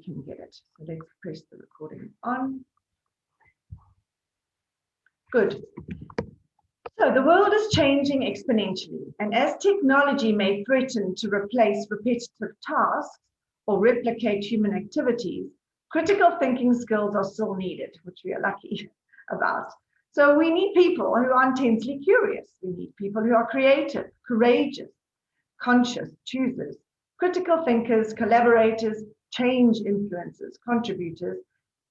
can get it. So let's press the recording on. Good. So the world is changing exponentially, and as technology may threaten to replace repetitive tasks or replicate human activities, critical thinking skills are still needed, which we are lucky about. So we need people who are intensely curious. We need people who are creative, courageous, conscious, choosers, critical thinkers, collaborators, change influencers, contributors.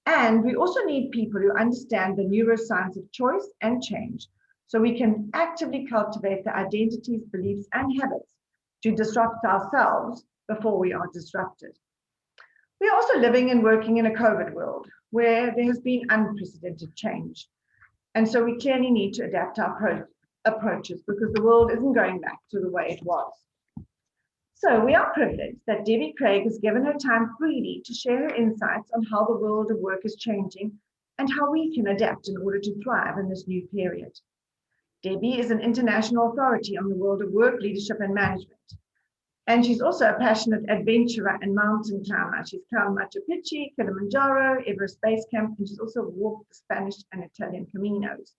And we also need people who understand the neuroscience of choice and change, so we can actively cultivate the identities, beliefs, and habits to disrupt ourselves before we are disrupted. We are also living and working in a COVID world where there has been unprecedented change. And so we clearly need to adapt our approaches because the world isn't going back to the way it was. So we are privileged that Debbie Craig has given her time freely to share her insights on how the world of work is changing and how we can adapt in order to thrive in this new period. Debbie is an international authority on the world of work, leadership, and management. And she's also a passionate adventurer and mountain climber. She's climbed Machu Picchu, Kilimanjaro, Everest Base Camp, and she's also walked the Spanish and Italian Caminos.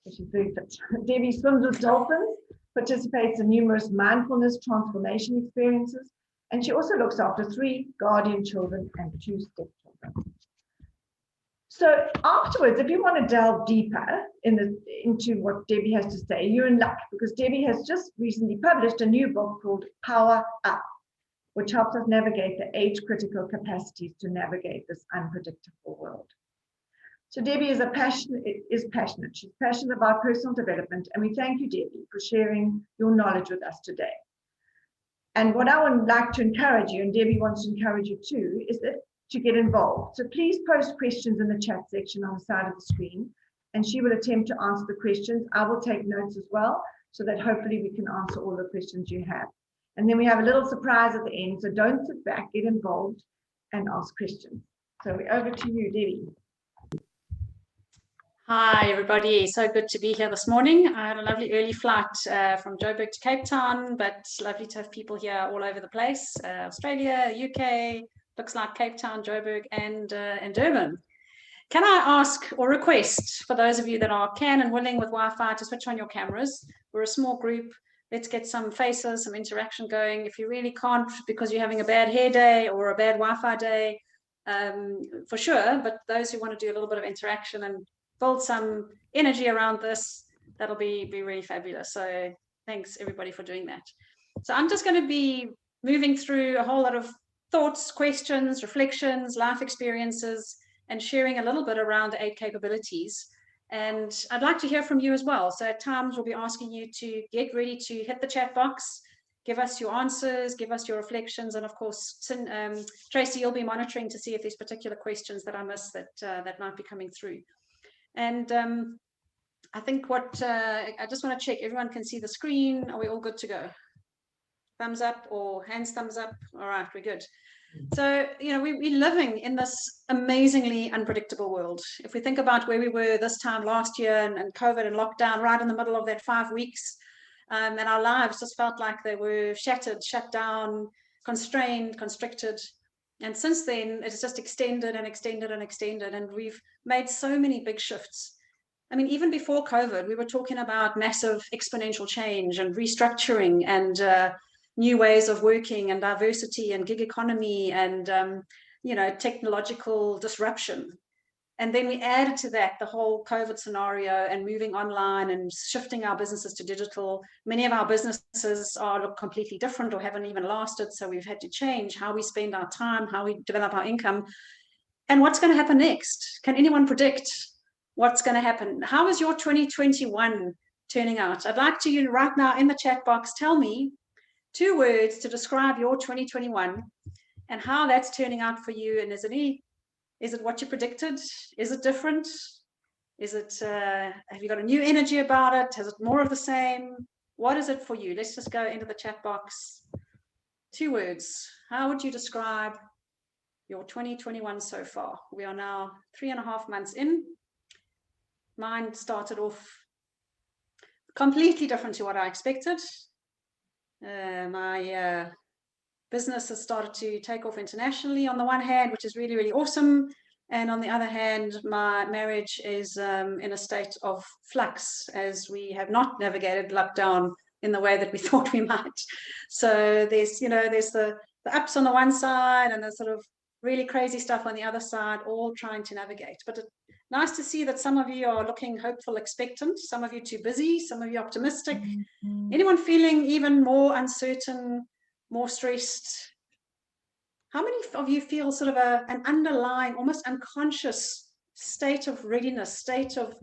So she's very fit. Debbie swims with dolphins, participates in numerous mindfulness transformation experiences, and she also looks after 3 guardian children and 2 stepchildren. So afterwards, if you want to delve deeper into what Debbie has to say, you're in luck because Debbie has just recently published a new book called Power Up, which helps us navigate the age-critical capacities to navigate this unpredictable world. So Debbie is passionate. She's passionate about personal development, and we thank you, Debbie, for sharing your knowledge with us today. And what I would like to encourage you, and Debbie wants to encourage you too, is that to get involved. So please post questions in the chat section on the side of the screen, and she will attempt to answer the questions. I will take notes as well, so that hopefully we can answer all the questions you have. And then we have a little surprise at the end, so don't sit back, get involved and ask questions. So over to you, Debbie. Hi, everybody. So good to be here this morning. I had a lovely early flight from Joburg to Cape Town, but it's lovely to have people here all over the place, Australia, UK, looks like Cape Town, Joburg, and Durban. Can I ask or request for those of you that can and willing with Wi-Fi to switch on your cameras? We're a small group. Let's get some faces, some interaction going. If you really can't because you're having a bad hair day or a bad Wi-Fi day, for sure. But those who want to do a little bit of interaction and build some energy around this, that'll be really fabulous. So thanks everybody for doing that. So I'm just going to be moving through a whole lot of thoughts, questions, reflections, life experiences, and sharing a little bit around the 8 capabilities. And I'd like to hear from you as well. So at times we'll be asking you to get ready to hit the chat box, give us your answers, give us your reflections. And of course, Tracey, you'll be monitoring to see if there's particular questions that I missed that might be coming through. And I think I just want to check, everyone can see the screen. Are we all good to go? Thumbs up or hands thumbs up? All right, we're good. So, we're living in this amazingly unpredictable world. If we think about where we were this time last year and COVID and lockdown right in the middle of that 5 weeks, and our lives just felt like they were shattered, shut down, constrained, constricted. And since then, it's just extended and extended and extended. And we've made so many big shifts. I mean, even before COVID, we were talking about massive exponential change and restructuring and new ways of working and diversity and gig economy and, technological disruption. And then we added to that the whole COVID scenario and moving online and shifting our businesses to digital. Many of our businesses look completely different or haven't even lasted. So we've had to change how we spend our time, how we develop our income. And what's going to happen next? Can anyone predict what's going to happen? How is your 2021 turning out? I'd like you right now in the chat box, tell me 2 words to describe your 2021 and how that's turning out for you. And is it what you predicted? Is it different? Is it, have you got a new energy about it? Has it more of the same? What is it for you? Let's just go into the chat box. 2 words. How would you describe your 2021 so far? We are now 3.5 months in. Mine started off completely different to what I expected. My business has started to take off internationally on the one hand, which is really, really awesome. And on the other hand, my marriage is in a state of flux, as we have not navigated lockdown in the way that we thought we might. So there's, there's the ups on the one side and the sort of really crazy stuff on the other side, all trying to navigate. But it's nice to see that some of you are looking hopeful, expectant, some of you too busy, some of you optimistic. Anyone feeling even more uncertain, more stressed? How many of you feel sort of an underlying, almost unconscious state of readiness, state of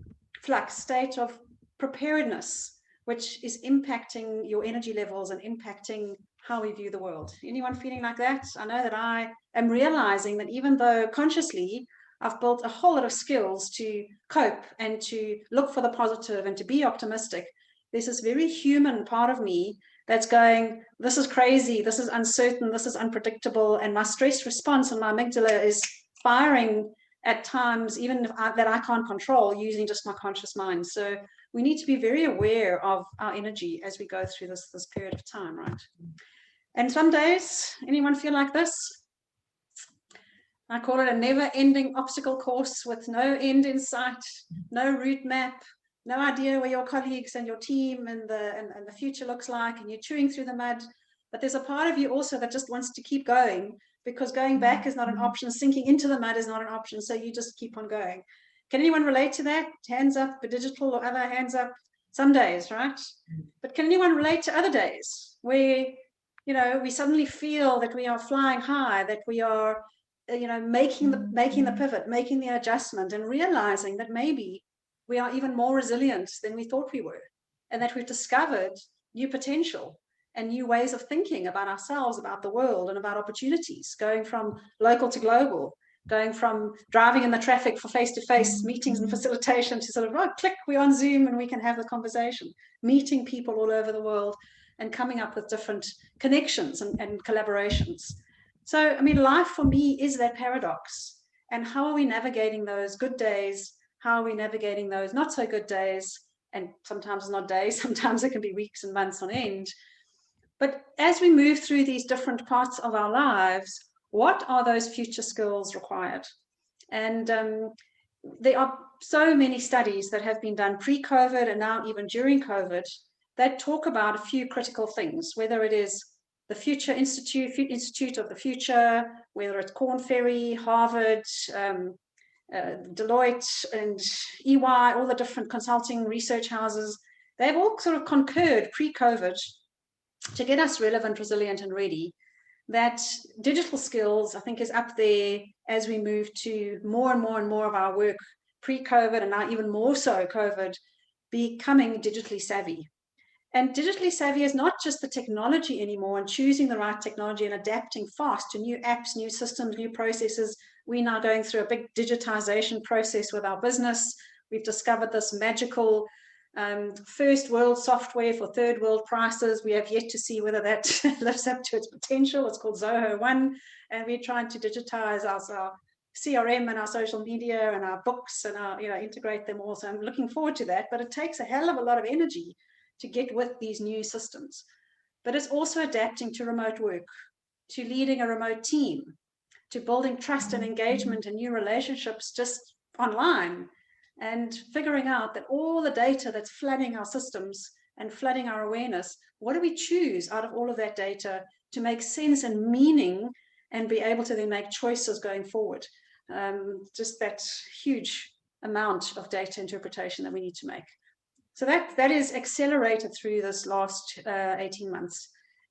flux, state of preparedness, which is impacting your energy levels and impacting how we view the world? Anyone feeling like that? I know that I am realizing that even though consciously I've built a whole lot of skills to cope and to look for the positive and to be optimistic, there's this very human part of me that's going, this is crazy, this is uncertain, this is unpredictable, and my stress response and my amygdala is firing at times, even that I can't control, using just my conscious mind. So we need to be very aware of our energy as we go through this period of time, right? And some days, anyone feel like this? I call it a never-ending obstacle course with no end in sight, no route map, no idea where your colleagues and your team and the future looks like, and you're chewing through the mud. But there's a part of you also that just wants to keep going, because going back is not an option, sinking into the mud is not an option, so you just keep on going. Can anyone relate to that? Hands up, the digital or other, hands up. Some days, right? But can anyone relate to other days where, we suddenly feel that we are flying high, that we are, making the pivot, making the adjustment, and realizing that maybe we are even more resilient than we thought we were, and that we've discovered new potential and new ways of thinking about ourselves, about the world, and about opportunities, going from local to global, going from driving in the traffic for face-to-face meetings and facilitation to sort of, oh, click, we're on Zoom and we can have the conversation, meeting people all over the world and coming up with different connections and collaborations. So, I mean, life for me is that paradox. And how are we navigating those good days? How are we navigating those not so good days? And sometimes not days, sometimes it can be weeks and months on end. But as we move through these different parts of our lives, what are those future skills required? And there are so many studies that have been done pre-COVID and now even during COVID that talk about a few critical things, whether it is the Future Institute of the Future, whether it's Korn Ferry, Harvard, Deloitte and EY, all the different consulting research houses. They've all sort of concurred pre-COVID to get us relevant, resilient, and ready. That digital skills, I think, is up there as we move to more and more and more of our work pre-COVID, and now even more so COVID, becoming digitally savvy. And digitally savvy is not just the technology anymore and choosing the right technology and adapting fast to new apps, new systems, new processes. We're now going through a big digitization process with our business. We've discovered this magical first world software for third world prices. We have yet to see whether that lives up to its potential. It's called Zoho One, and we're trying to digitize our CRM and our social media and our books and our, integrate them all. So I'm looking forward to that, but it takes a hell of a lot of energy to get with these new systems. But it's also adapting to remote work, to leading a remote team, to building trust and engagement and new relationships just online, and figuring out that all the data that's flooding our systems and flooding our awareness, what do we choose out of all of that data to make sense and meaning and be able to then make choices going forward? Just that huge amount of data interpretation that we need to make. So that is accelerated through this last 18 months.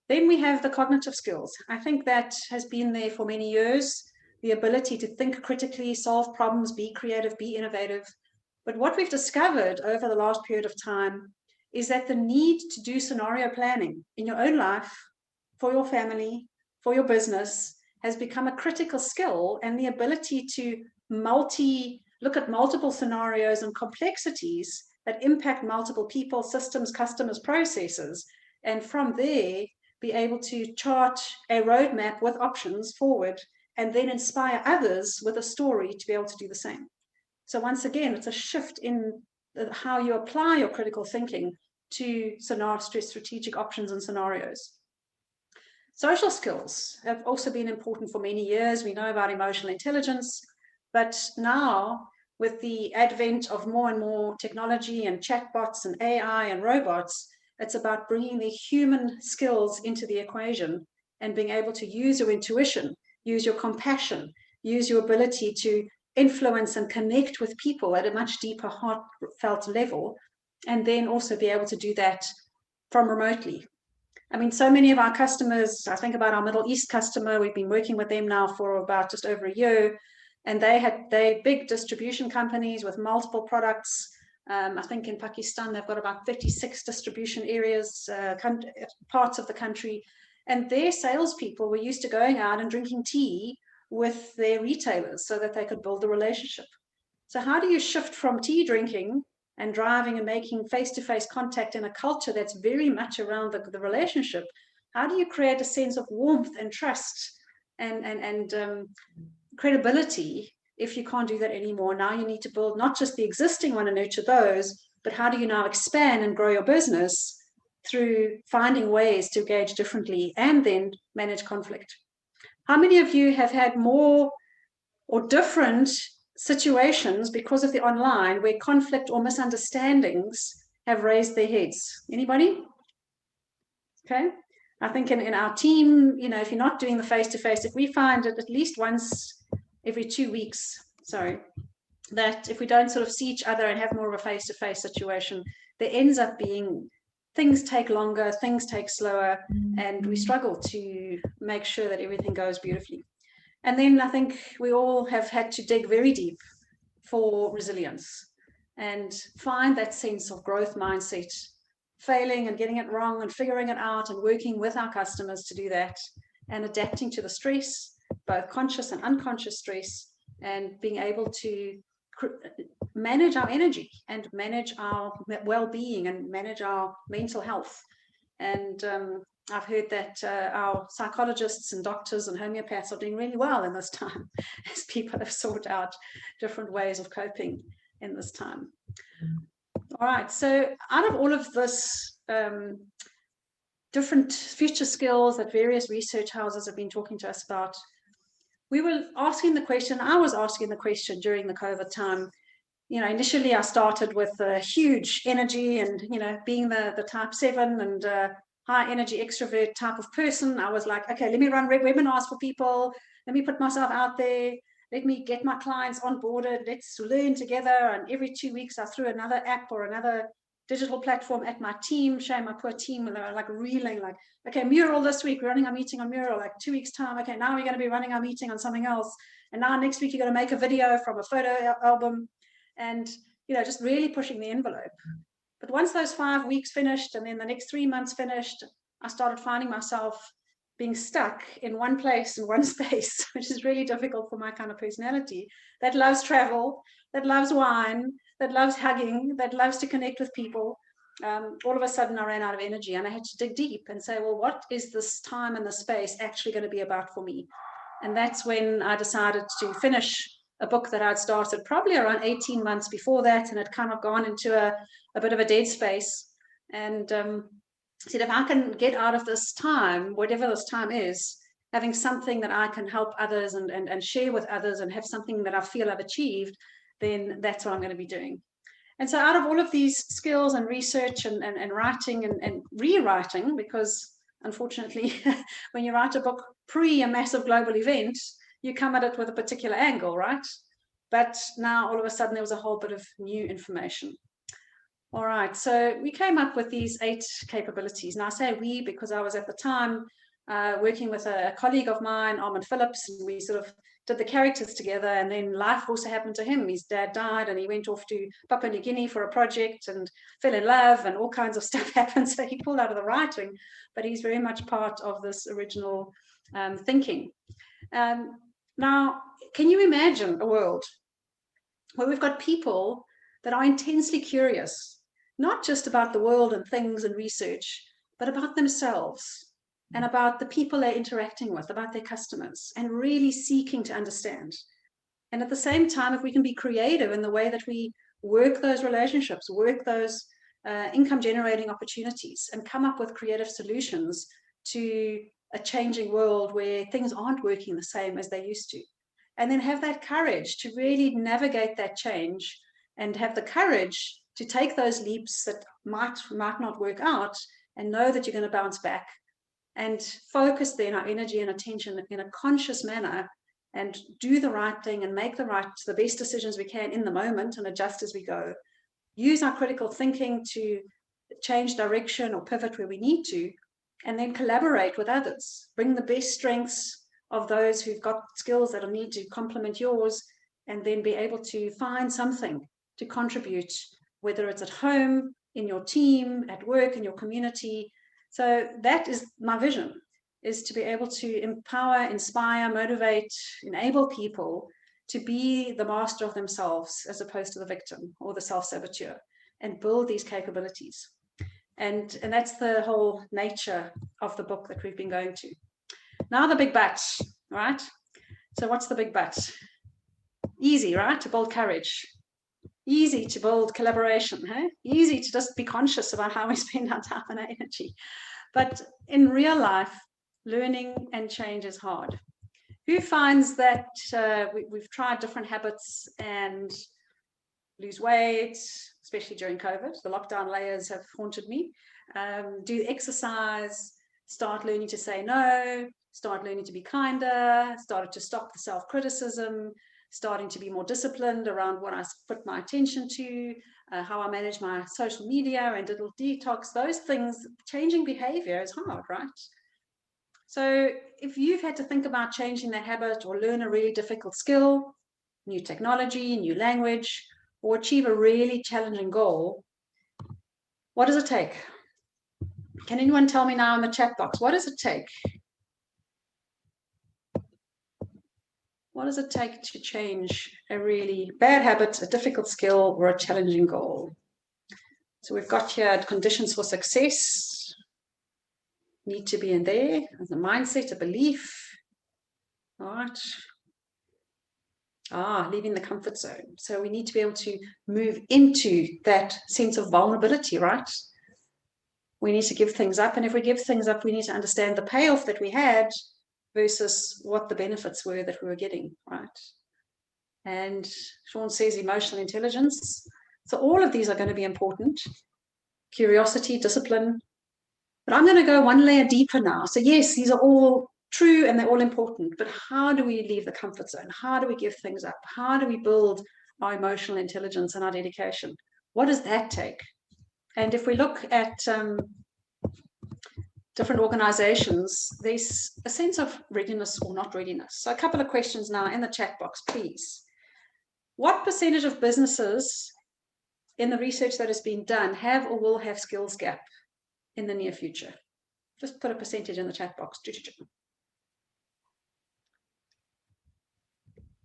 Then we have the cognitive skills. I think that has been there for many years, the ability to think critically, solve problems, be creative, be innovative. But what we've discovered over the last period of time is that the need to do scenario planning in your own life, for your family, for your business, has become a critical skill, and the ability to look at multiple scenarios and complexities that impact multiple people, systems, customers, processes, and from there be able to chart a roadmap with options forward and then inspire others with a story to be able to do the same. So once again, it's a shift in how you apply your critical thinking to strategic options and scenarios. Social skills have also been important for many years. We know about emotional intelligence, but now with the advent of more and more technology and chatbots and AI and robots, it's about bringing the human skills into the equation and being able to use your intuition, use your compassion, use your ability to influence and connect with people at a much deeper, heartfelt level, and then also be able to do that from remotely. I mean, so many of our customers, I think about our Middle East customer, we've been working with them now for about just over a year, and they're big distribution companies with multiple products. I think in Pakistan, they've got about 36 distribution areas, parts of the country, and their salespeople were used to going out and drinking tea with their retailers so that they could build a relationship. So how do you shift from tea drinking and driving and making face-to-face contact in a culture that's very much around the relationship? How do you create a sense of warmth and trust and credibility if you can't do that anymore? Now you need to build not just the existing one and nurture those, but how do you now expand and grow your business through finding ways to engage differently and then manage conflict? How many of you have had more or different situations because of the online where conflict or misunderstandings have raised their heads? Anybody? Okay. I think in our team, you know, if you're not doing the face-to-face, if we find it at least once every 2 weeks, that if we don't sort of see each other and have more of a face-to-face situation, there ends up being things take longer, things take slower, and we struggle to make sure that everything goes beautifully. And then I think we all have had to dig very deep for resilience and find that sense of growth mindset, failing and getting it wrong and figuring it out and working with our customers to do that and adapting to the stress, both conscious and unconscious stress, and being able to manage our energy and manage our well-being and manage our mental health. And I've heard that our psychologists and doctors and homeopaths are doing really well in this time as people have sought out different ways of coping in this time. All right, so out of all of this different future skills that various research houses have been talking to us about, we were asking the question, I was asking the question during the COVID time. You know, initially I started with a huge energy and, you know, being the type 7 and high energy extrovert type of person. I was like, okay, let me run webinars for people. Let me put myself out there. Let me get my clients onboarded. Let's learn together. And every 2 weeks I threw another app or another digital platform at my team, showing my poor team, and they were like reeling, like, okay, Mural this week, we're running our meeting on Mural, like 2 weeks time. Okay, now we're going to be running our meeting on something else. And now next week, you're going to make a video from a photo album. And, you know, just really pushing the envelope. But once those 5 weeks finished and then the next 3 months finished, I started finding myself being stuck in one place in one space, which is really difficult for my kind of personality that loves travel, that loves wine, that loves hugging, that loves to connect with people. All of a sudden I ran out of energy and I had to dig deep and say, well, what is this time and the space actually going to be about for me? And that's when I decided to finish a book that I'd started probably around 18 months before that, and had kind of gone into a bit of a dead space, and said, if I can get out of this time, whatever this time is, having something that I can help others and share with others and have something that I feel I've achieved, then that's what I'm going to be doing. And so out of all of these skills and research and writing and rewriting, because unfortunately, when you write a book pre a massive global event, you come at it with a particular angle, right? But now all of a sudden there was a whole bit of new information. All right, so we came up with these 8 capabilities. Now I say we because I was at the time working with a colleague of mine, Armand Phillips, and we sort of did the characters together, and then life also happened to him. His dad died and he went off to Papua New Guinea for a project and fell in love, and all kinds of stuff happened. So he pulled out of the writing, but he's very much part of this original thinking. Now, can you imagine a world where we've got people that are intensely curious, not just about the world and things and research, but about themselves and about the people they're interacting with, about their customers, and really seeking to understand? And at the same time, if we can be creative in the way that we work those relationships, work those income generating opportunities, and come up with creative solutions to a changing world where things aren't working the same as they used to. And then have that courage to really navigate that change and have the courage to take those leaps that might not work out and know that you're going to bounce back and focus then our energy and attention in a conscious manner and do the right thing and make the best decisions we can in the moment and adjust as we go. Use our critical thinking to change direction or pivot where we need to, and then collaborate with others. Bring the best strengths of those who've got skills that will need to complement yours, and then be able to find something to contribute, whether it's at home, in your team, at work, in your community. So that is my vision, is to be able to empower, inspire, motivate, enable people to be the master of themselves as opposed to the victim or the self-saboteur, and build these capabilities. And that's the whole nature of the book that we've been going to. Now the big but, right? So what's the big but? Easy, right? To build courage. Easy to build collaboration, hey? Easy to just be conscious about how we spend our time and our energy. But in real life, learning and change is hard. Who finds that we've tried different habits and lose weight, especially during COVID? The lockdown layers have haunted me. Do exercise, start learning to say no, start learning to be kinder, started to stop the self-criticism, starting to be more disciplined around what I put my attention to, how I manage my social media and digital detox. Those things, changing behavior is hard, right? So if you've had to think about changing that habit or learn a really difficult skill, new technology, new language, or achieve a really challenging goal, what does it take? Can anyone tell me now in the chat box, what does it take? What does it take to change a really bad habit, a difficult skill, or a challenging goal? So we've got here conditions for success. Need to be in there. There's a mindset, a belief. All right. Leaving the comfort zone. So we need to be able to move into that sense of vulnerability, right? We need to give things up. And if we give things up, we need to understand the payoff that we had versus what the benefits were that we were getting, right? And Sean says emotional intelligence. So all of these are going to be important. Curiosity, discipline. But I'm going to go one layer deeper now. So yes, these are all true and they're all important. But how do we leave the comfort zone? How do we give things up? How do we build our emotional intelligence and our dedication? What does that take? And if we look at different organizations, there's a sense of readiness or not readiness. So a couple of questions now in the chat box, please. What percentage of businesses in the research that has been done have or will have skills gap in the near future? Just put a percentage in the chat box.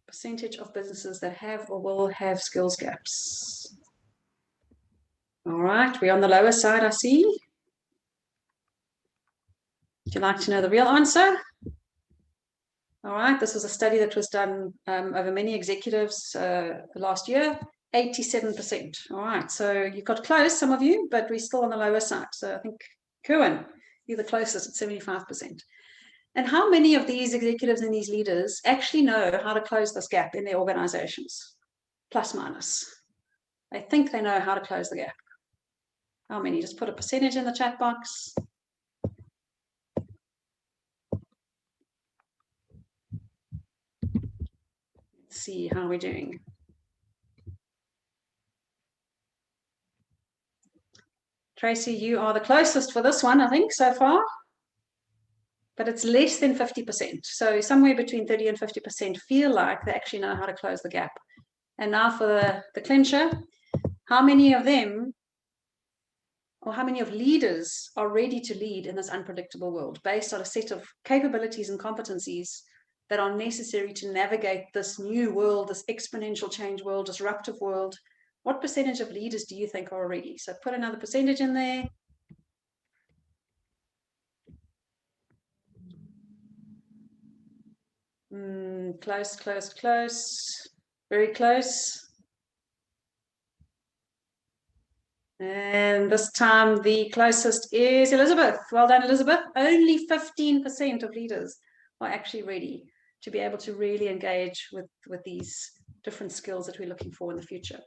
Percentage of businesses that have or will have skills gaps. All right, we're on the lower side, I see. Would you like to know the real answer? All right, this was a study that was done over many executives last year, 87%. All right, so you got close, some of you, but we're still on the lower side. So I think, Kerwin, you're the closest at 75%. And how many of these executives and these leaders actually know how to close this gap in their organizations? Plus, minus. They think they know how to close the gap. How many? Just put a percentage in the chat box. Let's see how we're doing. Tracey, you are the closest for this one, I think, so far. But it's less than 50%. So somewhere between 30 and 50% feel like they actually know how to close the gap. And now for the clincher, how many of them, or how many of leaders are ready to lead in this unpredictable world based on a set of capabilities and competencies that are necessary to navigate this new world, this exponential change world, disruptive world? What percentage of leaders do you think are ready? So put another percentage in there. Close, close, close. Very close. And this time the closest is Elizabeth. Well done, Elizabeth. Only 15% of leaders are actually ready to be able to really engage with these different skills that we're looking for in the future.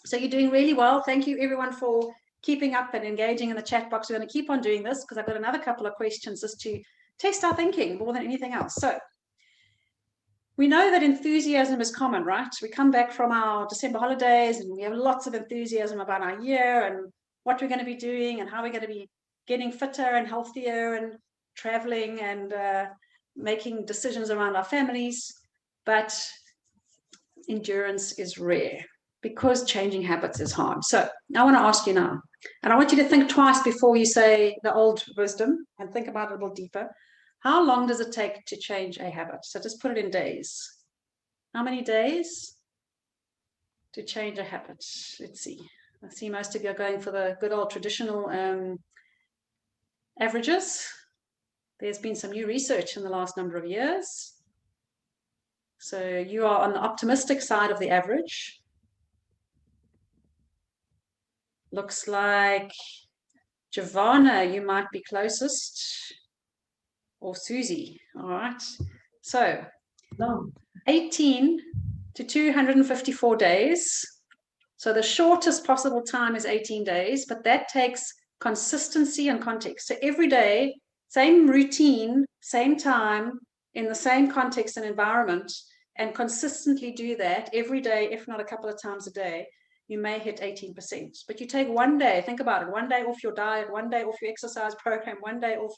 So you're doing really well. Thank you everyone for keeping up and engaging in the chat box. We're going to keep on doing this because I've got another couple of questions just to test our thinking more than anything else. So we know that enthusiasm is common, right? We come back from our December holidays and we have lots of enthusiasm about our year and what we're going to be doing and how we're going to be getting fitter and healthier and traveling and making decisions around our families. But endurance is rare because changing habits is hard. So I want to ask you now, and I want you to think twice before you say the old wisdom and think about it a little deeper. How long does it take to change a habit? So just put it in days. How many days to change a habit? Let's see. I see most of you are going for the good old traditional averages. There's been some new research in the last number of years. So you are on the optimistic side of the average. Looks like Giovanna, you might be closest. Or Susie, all right. So 18 to 254 days. So the shortest possible time is 18 days, but that takes consistency and context. So every day, same routine, same time, in the same context and environment, and consistently do that every day, if not a couple of times a day, you may hit 18%. But you take one day, think about it, one day off your diet, one day off your exercise program, one day off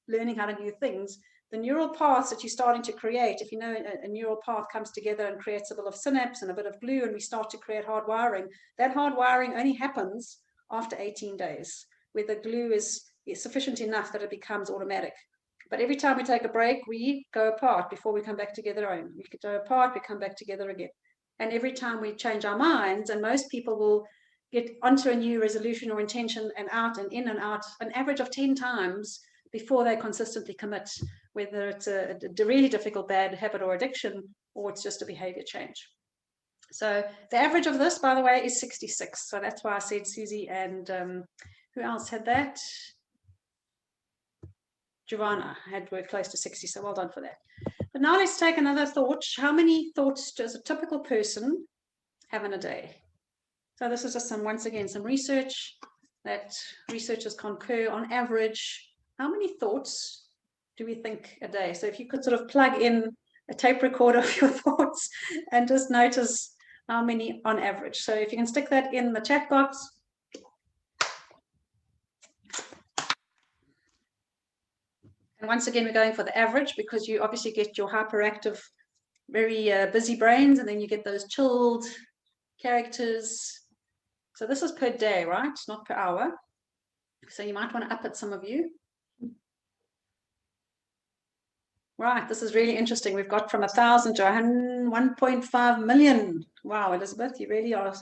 learning how to do things, the neural paths that you're starting to create, if you know a neural path comes together and creates a bit of synapse and a bit of glue and we start to create hard wiring, that hard wiring only happens after 18 days, where the glue is sufficient enough that it becomes automatic. But every time we take a break, we go apart before we come back together. We go apart, we come back together again. And every time we change our minds, and most people will get onto a new resolution or intention and out and in and out, an average of 10 times before they consistently commit, whether it's a really difficult bad habit or addiction, or it's just a behavior change. So the average of this, by the way, is 66. So that's why I said Susie and who else had that? Giovanna had worked close to 60, so well done for that. But now let's take another thought. How many thoughts does a typical person have in a day? So this is just once again, some research that researchers concur on average. How many thoughts do we think a day? So if you could sort of plug in a tape recorder of your thoughts and just notice how many on average. So if you can stick that in the chat box. And once again, we're going for the average because you obviously get your hyperactive, very busy brains, and then you get those chilled characters. So this is per day, right? Not per hour. So you might want to up it, some of you. Right, this is really interesting. We've got from 1,000 to 1.5 million. Wow, Elizabeth, you really are.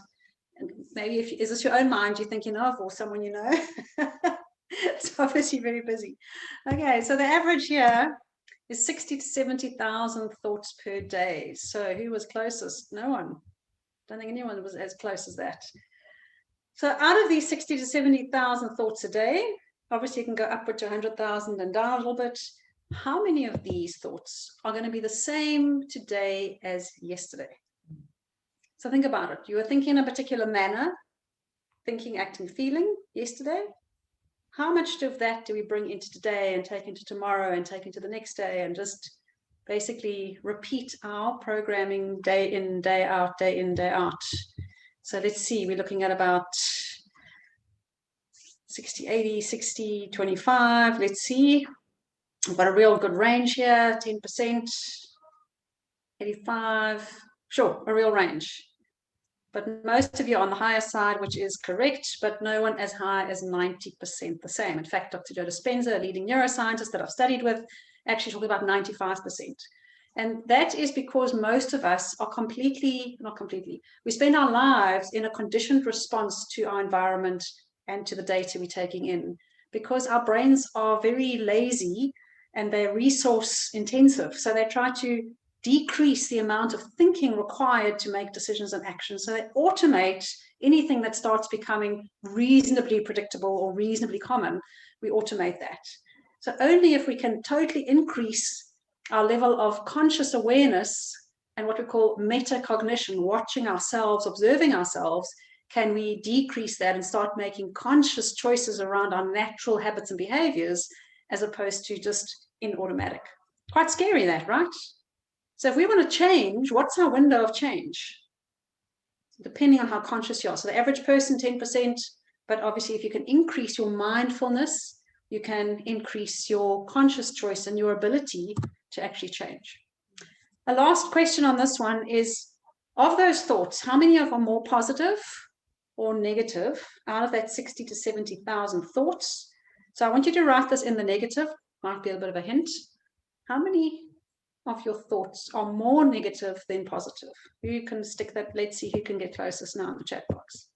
Maybe is this your own mind you're thinking of, or someone you know? It's obviously very busy. Okay, so the average here is 60 to 70,000 thoughts per day. So who was closest? No one. Don't think anyone was as close as that. So out of these 60 to 70,000 thoughts a day, obviously you can go upward to 100,000 and down a little bit. How many of these thoughts are going to be the same today as yesterday? So think about it. You were thinking in a particular manner, thinking, acting, feeling yesterday. How much of that do we bring into today and take into tomorrow and take into the next day and just basically repeat our programming day in, day out, day in, day out? So let's see, we're looking at about 60, 80, 60, 25. Let's see. I've got a real good range here, 10%, 85, sure, a real range. But most of you are on the higher side, which is correct, but no one as high as 90% the same. In fact, Dr. Joe Dispenza, a leading neuroscientist that I've studied with, actually talking about 95%. And that is because most of us are not completely, we spend our lives in a conditioned response to our environment and to the data we're taking in, because our brains are very lazy and they're resource intensive. So they try to decrease the amount of thinking required to make decisions and actions. So they automate anything that starts becoming reasonably predictable or reasonably common, we automate that. So only if we can totally increase our level of conscious awareness and what we call metacognition, watching ourselves, observing ourselves, can we decrease that and start making conscious choices around our natural habits and behaviors, as opposed to just in automatic. Quite scary, that, right? So if we want to change, what's our window of change? Depending on how conscious you are. So the average person, 10%, but obviously if you can increase your mindfulness, you can increase your conscious choice and your ability to actually change. The last question on this one is, of those thoughts, how many of them are more positive or negative out of that 60 to 70,000 thoughts? So I want you to write this in the negative, might be a bit of a hint. How many of your thoughts are more negative than positive? You can stick that. Let's see who can get closest now in the chat box.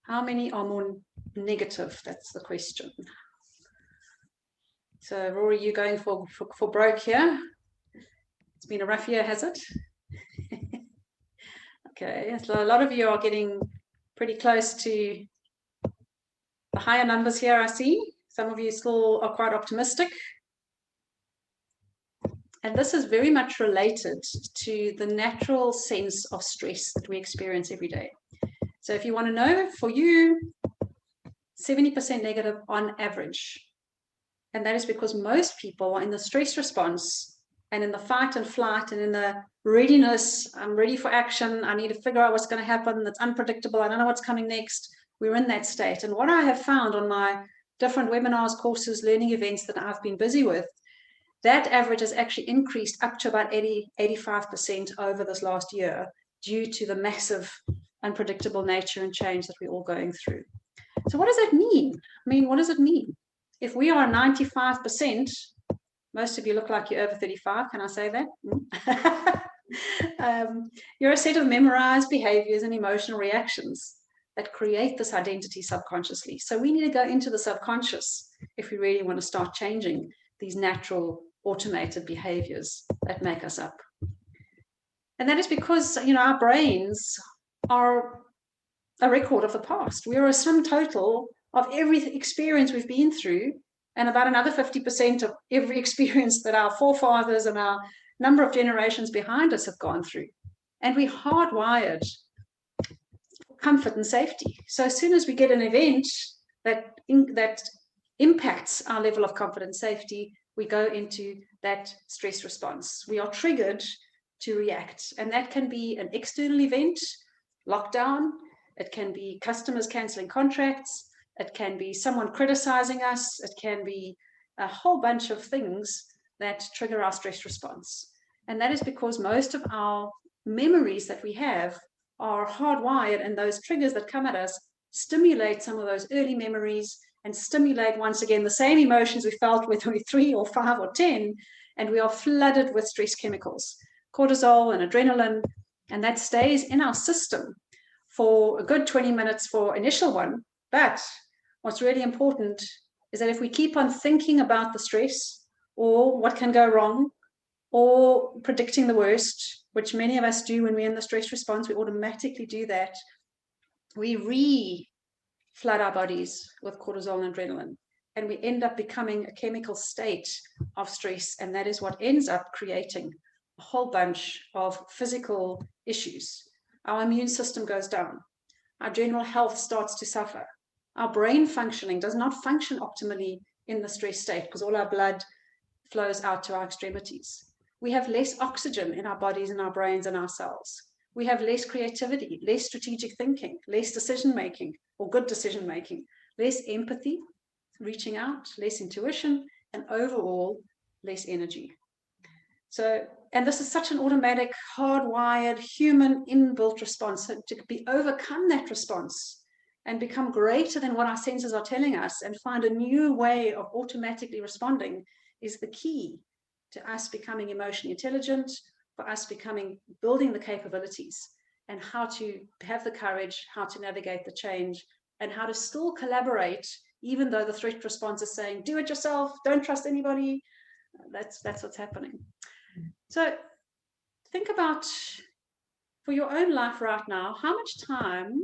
How many are more negative? That's the question. So Rory, you going for broke here? It's been a rough year, has it? Okay, so a lot of you are getting pretty close to the higher numbers here, I see. Some of you still are quite optimistic. And this is very much related to the natural sense of stress that we experience every day. So if you want to know, for you, 70% negative on average. And that is because most people are in the stress response and in the fight and flight and in the readiness. I'm ready for action. I need to figure out what's going to happen. It's unpredictable. I don't know what's coming next. We're in that state. And what I have found on my different webinars, courses, learning events that I've been busy with, that average has actually increased up to about 85% over this last year due to the massive unpredictable nature and change that we're all going through. So what does that mean? I mean, what does it mean? If we are 95%, most of you look like you're over 35, can I say that? You're a set of memorized behaviors and emotional reactions that create this identity subconsciously. So we need to go into the subconscious if we really want to start changing these natural automated behaviors that make us up. And that is because, you know, our brains are a record of the past. We are a sum total of every experience we've been through, and about another 50% of every experience that our forefathers and our number of generations behind us have gone through. And we're hardwired for comfort and safety. So as soon as we get an event that impacts our level of comfort and safety, we go into that stress response. We are triggered to react. And that can be an external event, lockdown. It can be customers canceling contracts. It can be someone criticizing us. It can be a whole bunch of things that trigger our stress response. And that is because most of our memories that we have are hardwired, and those triggers that come at us stimulate some of those early memories and stimulate once again the same emotions we felt whether we're 3 or 5 or 10, and we are flooded with stress chemicals, cortisol and adrenaline, and that stays in our system for a good 20 minutes for initial one. But what's really important is that if we keep on thinking about the stress or what can go wrong or predicting the worst, which many of us do when we're in the stress response, we automatically do that. We re-flood our bodies with cortisol and adrenaline, and we end up becoming a chemical state of stress, and that is what ends up creating a whole bunch of physical issues. Our immune system goes down. Our general health starts to suffer. Our brain functioning does not function optimally in the stress state because all our blood flows out to our extremities. We have less oxygen in our bodies and our brains and our cells. We have less creativity, less strategic thinking, less decision-making or good decision-making, less empathy, reaching out, less intuition, and overall less energy. So, and this is such an automatic, hardwired, human inbuilt response. So to overcome that response and become greater than what our senses are telling us and find a new way of automatically responding is the key to us becoming emotionally intelligent, for us building the capabilities and how to have the courage, how to navigate the change, and how to still collaborate, even though the threat response is saying, do it yourself, don't trust anybody. That's what's happening. So think about, for your own life right now, how much time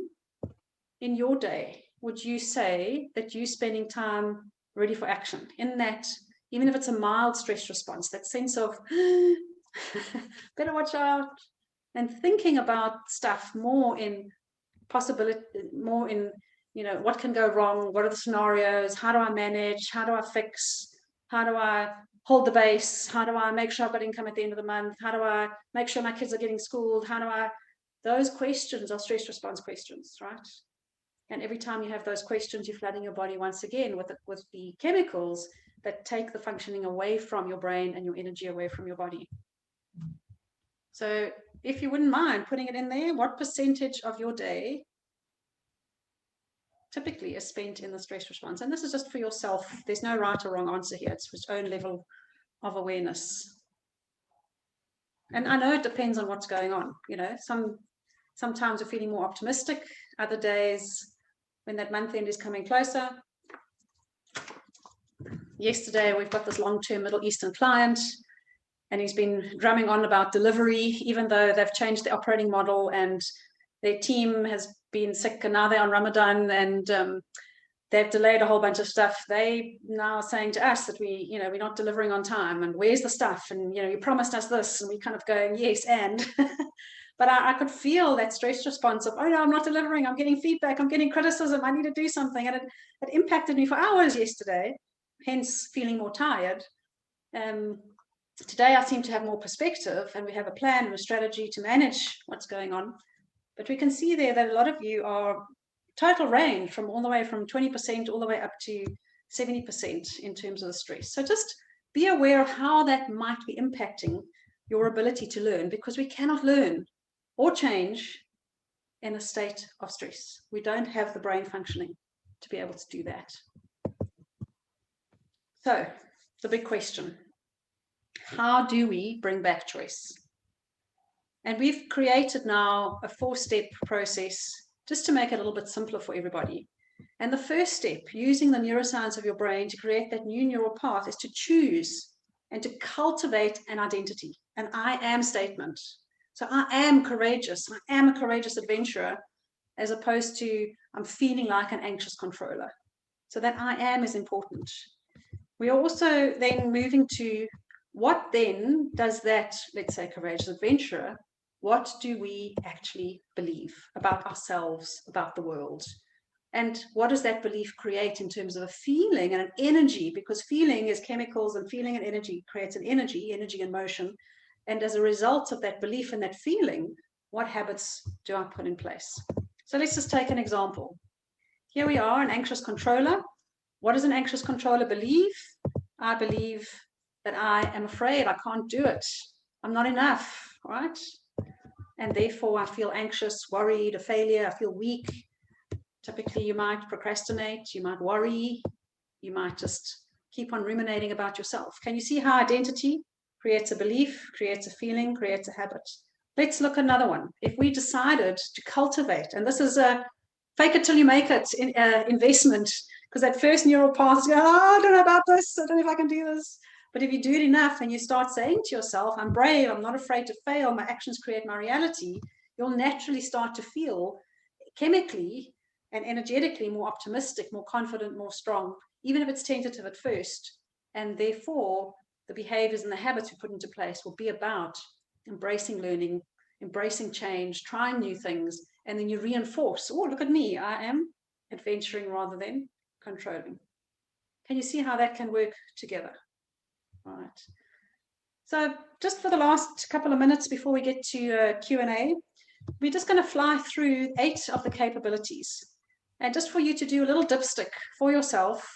in your day would you say that you're spending time ready for action in that, even if it's a mild stress response, that sense of better watch out, and thinking about stuff more in possibility, more in, what can go wrong, what are the scenarios, how do I manage, how do I fix, how do I hold the base, how do I make sure I've got income at the end of the month, how do I make sure my kids are getting schooled, how do I, those questions are stress response questions, right? And every time you have those questions, you're flooding your body once again with the chemicals that take the functioning away from your brain and your energy away from your body. So if you wouldn't mind putting it in there, what percentage of your day typically is spent in the stress response? And this is just for yourself. There's no right or wrong answer here. It's its own level of awareness. And I know it depends on what's going on. Sometimes we're feeling more optimistic. Other days, when that month end is coming closer. Yesterday, we've got this long-term Middle Eastern client, and he's been drumming on about delivery, even though they've changed the operating model and their team has been sick and now they're on Ramadan and they've delayed a whole bunch of stuff. They now are saying to us that we're not delivering on time, and where's the stuff? And, you promised us this, and we kind of going, yes, and but I could feel that stress response of, oh no, I'm not delivering, I'm getting feedback, I'm getting criticism, I need to do something. And it impacted me for hours yesterday, hence feeling more tired. Today I seem to have more perspective, and we have a plan and a strategy to manage what's going on. But we can see there that a lot of you are total range from all the way from 20% all the way up to 70% in terms of the stress. So just be aware of how that might be impacting your ability to learn, because we cannot learn or change in a state of stress. We don't have the brain functioning to be able to do that. So the big question, how do we bring back choice? And we've created now a 4-step process just to make it a little bit simpler for everybody. And the first step, using the neuroscience of your brain to create that new neural path, is to choose and to cultivate an identity, an I am statement. So I am courageous. I am a courageous adventurer, as opposed to I'm feeling like an anxious controller. So that I am is important. We are also then moving to what then does that, let's say, courageous adventurer, what do we actually believe about ourselves, about the world? And what does that belief create in terms of a feeling and an energy? Because feeling is chemicals, and feeling and energy creates an energy and motion. And as a result of that belief and that feeling, what habits do I put in place? So let's just take an example. Here we are, an anxious controller. What does an anxious controller believe? I believe that I am afraid, I can't do it, I'm not enough, right? And therefore I feel anxious, worried, a failure, I feel weak. Typically you might procrastinate, you might worry, you might just keep on ruminating about yourself. Can you see how identity creates a belief, creates a feeling, creates a habit? Let's look at another one. If we decided to cultivate, and this is a fake it till you make it investment, because that first neural path is going, oh, I don't know about this, I don't know if I can do this. But if you do it enough and you start saying to yourself, I'm brave, I'm not afraid to fail, my actions create my reality, you'll naturally start to feel chemically and energetically more optimistic, more confident, more strong, even if it's tentative at first. And therefore, the behaviors and the habits we put into place will be about embracing learning, embracing change, trying new things, and then you reinforce, oh, look at me, I am adventuring rather than controlling. Can you see how that can work together? All right. So just for the last couple of minutes before we get to Q&A, we're just going to fly through 8 of the capabilities. And just for you to do a little dipstick for yourself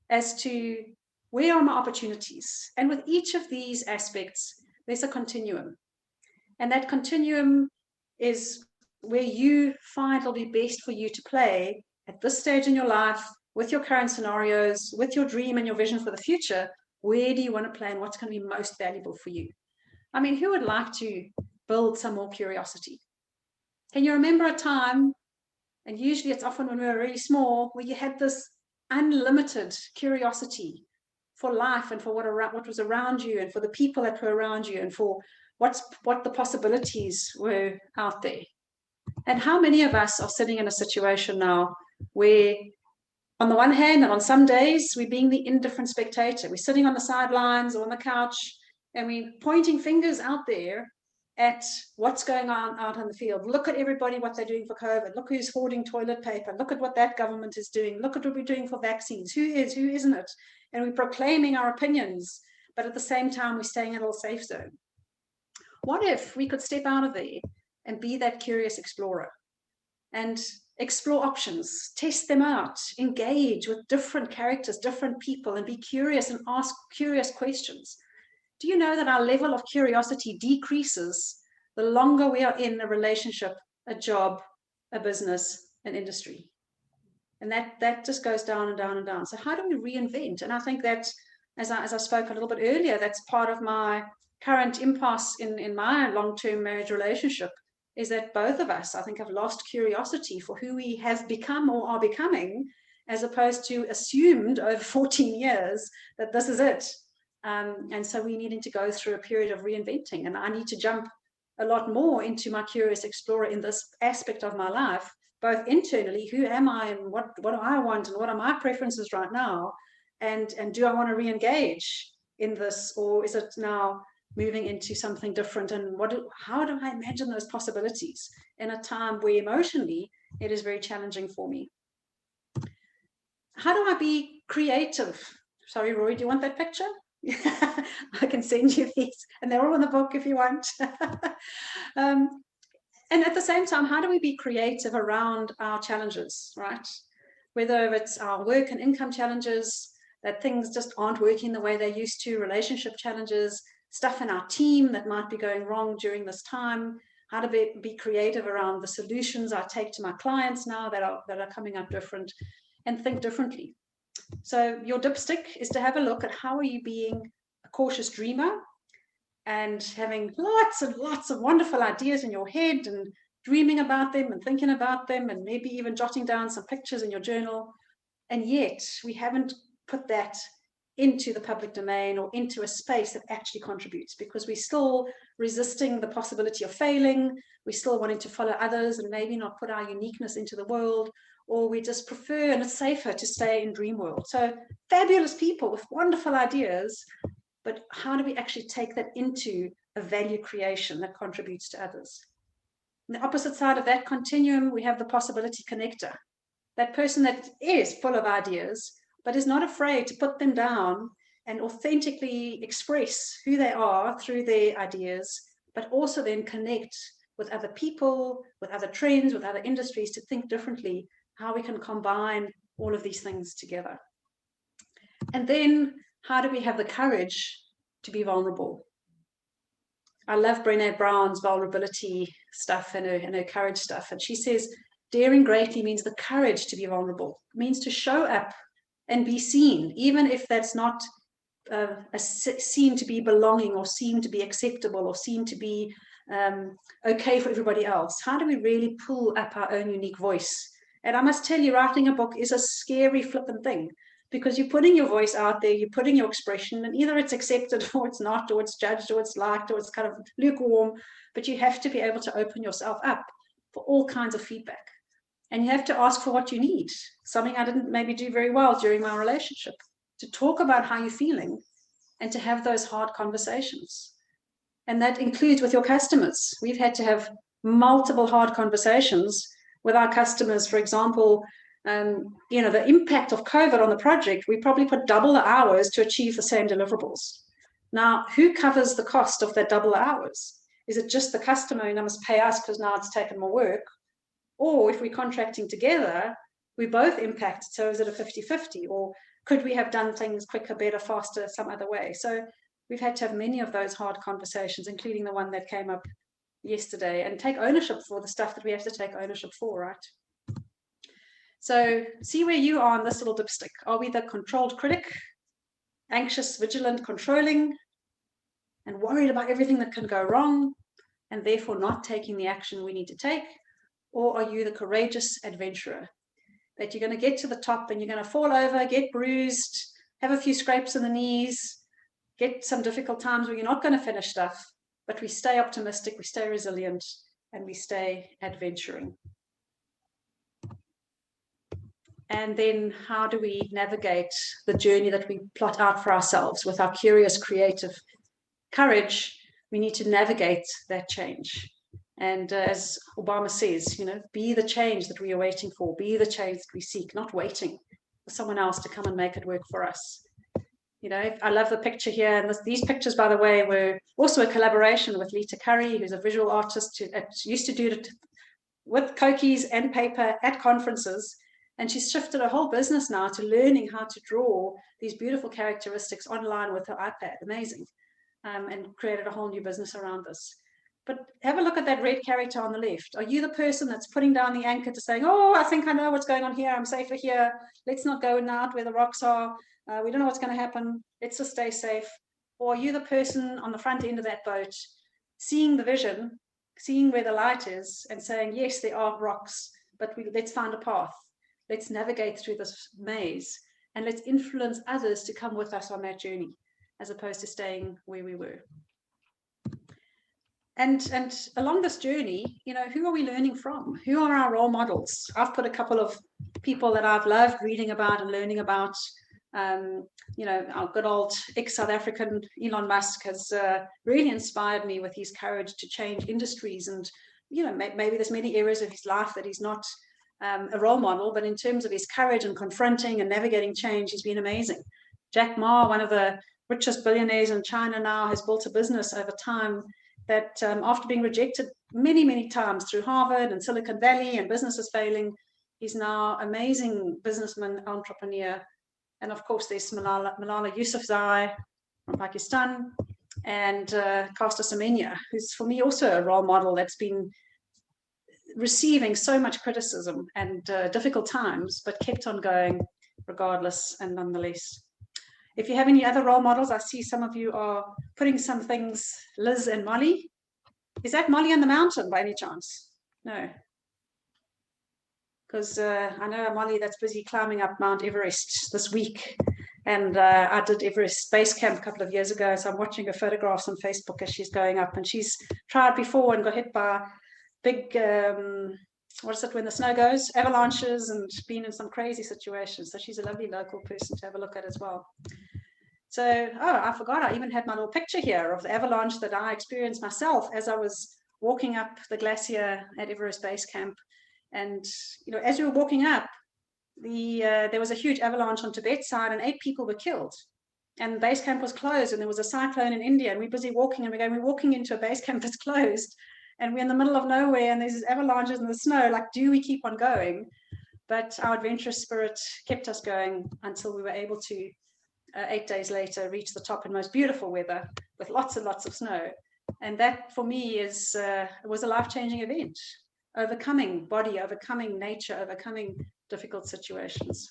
as to where are my opportunities. And with each of these aspects, there's a continuum. And that continuum is where you find it'll be best for you to play at this stage in your life, with your current scenarios, with your dream and your vision for the future. Where do you want to play, and what's going to be most valuable for you? I mean, who would like to build some more curiosity? Can you remember a time, and usually it's often when we were really small, where you had this unlimited curiosity for life and for what was around you and for the people that were around you and for what the possibilities were out there. And how many of us are sitting in a situation now where, on the one hand, and on some days, we're being the indifferent spectator. We're sitting on the sidelines or on the couch, and we're pointing fingers out there at what's going on out in the field. Look at everybody, what they're doing for COVID. Look who's hoarding toilet paper. Look at what that government is doing. Look at what we're doing for vaccines. Who isn't it? And we're proclaiming our opinions, but at the same time, we're staying in a little safe zone. What if we could step out of there and be that curious explorer and explore options, test them out, engage with different characters, different people, and be curious and ask curious questions? Do you know that our level of curiosity decreases the longer we are in a relationship, a job, a business, an industry? And that just goes down and down and down. So how do we reinvent? And I think that, as I spoke a little bit earlier, that's part of my current impasse in my long-term marriage relationship, is that both of us, I think, have lost curiosity for who we have become or are becoming, as opposed to assumed over 14 years that this is it. And so we needed to go through a period of reinventing, and I need to jump a lot more into my curious explorer in this aspect of my life, both internally, who am I and what do I want and what are my preferences right now, and do I want to re-engage in this, or is it now moving into something different? And how do I imagine those possibilities in a time where emotionally it is very challenging for me? How do I be creative? Sorry, Roy, do you want that picture? I can send you these, and they're all in the book if you want. And at the same time, how do we be creative around our challenges, right? Whether it's our work and income challenges, that things just aren't working the way they used to, relationship challenges, stuff in our team that might be going wrong during this time, how to be creative around the solutions I take to my clients now that are coming up different, and think differently. So your dipstick is to have a look at how are you being a cautious dreamer and having lots and lots of wonderful ideas in your head and dreaming about them and thinking about them and maybe even jotting down some pictures in your journal. And yet we haven't put that into the public domain or into a space that actually contributes, because we're still resisting the possibility of failing. We're still wanting to follow others and maybe not put our uniqueness into the world, or we just prefer, and it's safer to stay in dream world. So fabulous people with wonderful ideas, but how do we actually take that into a value creation that contributes to others? On the opposite side of that continuum, we have the possibility connector, that person that is full of ideas, but is not afraid to put them down and authentically express who they are through their ideas, but also then connect with other people, with other trends, with other industries, to think differently, how we can combine all of these things together. And then how do we have the courage to be vulnerable? I love Brené Brown's vulnerability stuff and her courage stuff. And she says, daring greatly means the courage to be vulnerable. It means to show up and be seen, even if that's not seen to be belonging or seem to be acceptable or seem to be okay for everybody else. How do we really pull up our own unique voice? And I must tell you, writing a book is a scary flippant thing, because you're putting your voice out there, you're putting your expression, and either it's accepted or it's not, or it's judged or it's liked or it's kind of lukewarm, but you have to be able to open yourself up for all kinds of feedback. And you have to ask for what you need, something I didn't maybe do very well during my relationship, to talk about how you're feeling and to have those hard conversations. And that includes with your customers. We've had to have multiple hard conversations with our customers. For example, the impact of COVID on the project, we probably put double the hours to achieve the same deliverables. Now, who covers the cost of that double the hours? Is it just the customer who must pay us because now it's taken more work? Or if we're contracting together, we both impact. So is it a 50-50? Or could we have done things quicker, better, faster, some other way? So we've had to have many of those hard conversations, including the one that came up yesterday, and take ownership for the stuff that we have to take ownership for, right? So see where you are on this little dipstick. Are we the controlled critic, anxious, vigilant, controlling, and worried about everything that can go wrong, and therefore not taking the action we need to take? Or are you the courageous adventurer, that you're going to get to the top and you're going to fall over, get bruised, have a few scrapes in the knees, get some difficult times where you're not going to finish stuff, but we stay optimistic, we stay resilient, and we stay adventuring. And then how do we navigate the journey that we plot out for ourselves with our curious, creative courage? We need to navigate that change. And as Obama says, be the change that we are waiting for, be the change that we seek, not waiting for someone else to come and make it work for us. I love the picture here. And these pictures, by the way, were also a collaboration with Lita Curry, who's a visual artist who used to do it with Kokies and paper at conferences. And she's shifted her whole business now to learning how to draw these beautiful characteristics online with her iPad. Amazing. And created a whole new business around this. But have a look at that red character on the left. Are you the person that's putting down the anchor to saying, oh, I think I know what's going on here. I'm safer here. Let's not go out where the rocks are. We don't know what's going to happen. Let's just stay safe. Or are you the person on the front end of that boat, seeing the vision, seeing where the light is, and saying, yes, there are rocks, but let's find a path. Let's navigate through this maze, and let's influence others to come with us on that journey, as opposed to staying where we were. And along this journey, who are we learning from? Who are our role models? I've put a couple of people that I've loved reading about and learning about. Our good old ex-South African Elon Musk has really inspired me with his courage to change industries. And, maybe there's many areas of his life that he's not a role model, but in terms of his courage and confronting and navigating change, he's been amazing. Jack Ma, one of the richest billionaires in China now, has built a business over time that after being rejected many, many times through Harvard and Silicon Valley and businesses failing, he's now an amazing businessman, entrepreneur. And of course, there's Malala Yousafzai from Pakistan, and Caster Semenya, who's for me also a role model that's been receiving so much criticism and difficult times, but kept on going regardless and nonetheless. If you have any other role models, I see some of you are putting some things, Liz and Molly. Is that Molly on the mountain by any chance? No. Because I know a Molly that's busy climbing up Mount Everest this week. And I did Everest Base Camp a couple of years ago. So I'm watching her photographs on Facebook as she's going up. And she's tried before and got hit by big, what is it when the snow goes? Avalanches, and been in some crazy situations. So she's a lovely local person to have a look at as well. So, I forgot, I even had my little picture here of the avalanche that I experienced myself as I was walking up the glacier at Everest Base Camp. And, as we were walking up, there was a huge avalanche on Tibet side and 8 people were killed. And base camp was closed, and there was a cyclone in India, and we're busy walking, and we're walking into a base camp that's closed, and we're in the middle of nowhere, and there's avalanches in the snow. Like, do we keep on going? But our adventurous spirit kept us going until we were able to, 8 days later, reach the top in most beautiful weather with lots and lots of snow. And that, for me, was a life-changing event. Overcoming body, overcoming nature, overcoming difficult situations.